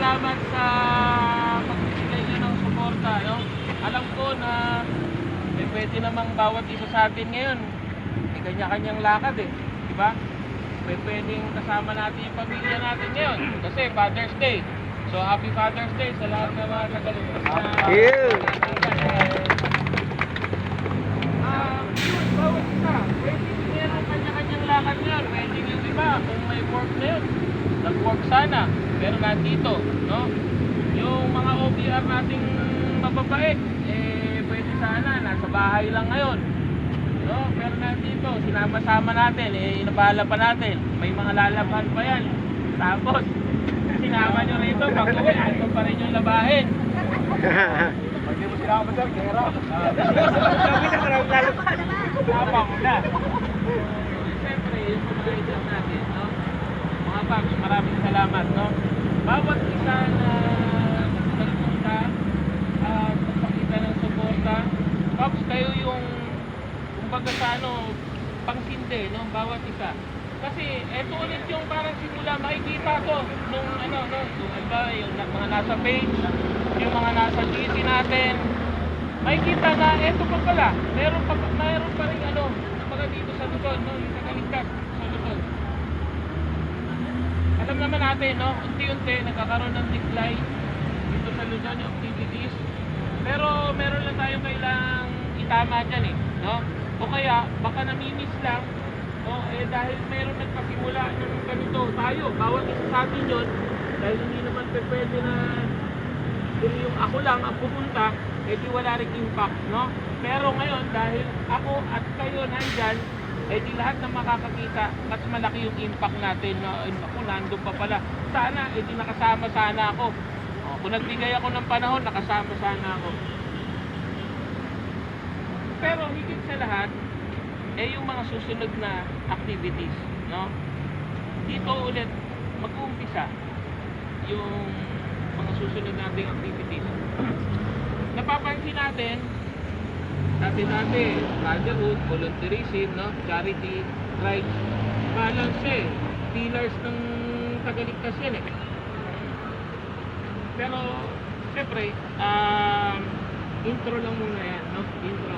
salamat sa pagbibigay niyo ng suporta, no? Alam ko na pwede namang bawat isa sa atin ngayon may kanya-kanyang lakad eh, di ba? Pwedeng kasama natin yung pamilya natin ngayon kasi Father's Day. So happy Father's Day sa lahat ng mga nagaligtas na bawat isa, pwede meron kanya-kanyang lakad ngayon. Pwede yung iba, kung may work na yun, nag-work sana, pero nandito, no? Yung mga OBR nating mababait, pwede sana, nasa bahay lang ngayon, no? Pero nandito, sinama-sama natin, inabahala pa natin, may mga lalaban pa yan. Tapos, sinama nyo rito, pag-uwi, ito pa rin yung labahin. Pag di mo sinama sir, gera. Sabi na karang lalaban. Tama mo na. Siyempre, yung mga idol natin, no? Mga Paps, maraming salamat, no? Bawat isa na nagpunta at nagpakita ng suporta, Paps, kayo yung kumbaga sa pangsindi, no? Bawat isa. Kasi eto ulit yung parang simula, makikita ko nung yung iba, yung mga nasa page, yung mga nasa GC natin, makikita na eto pa pala, meron pa rin kumbaga dito sa Luzon, no? Yung nakaligtas sa Luzon. Alam naman natin, no? Unti-unti nagkakaroon ng decline dito sa Luzon yung activities. Pero meron lang tayong kailangang itama dyan eh, no? O kaya baka namimiss lang, dahil meron nagpasimula ng ganito tayo, bawat isa sa atin yun, dahil hindi naman pwede na yung ako lang ang pupunta, di wala rin impact, no? Pero ngayon, dahil ako at kayo nandyan, di lahat na makakakita, mas malaki yung impact natin, no? Ako, nandun pa pala. Sana, di nakasama sana ako. Kung nagbigay ako ng panahon, nakasama sana ako. Pero higit sa lahat, yung mga susunod na activities, no? Dito ulit mag-uumpisa yung mga susunod nating activities. Napapansin natin, dati brotherhood, volunteerism, no? Charity, rights, balance pillars ng tagaligtas yan eh. Pero, syempre, intro lang muna yan, no? Intro.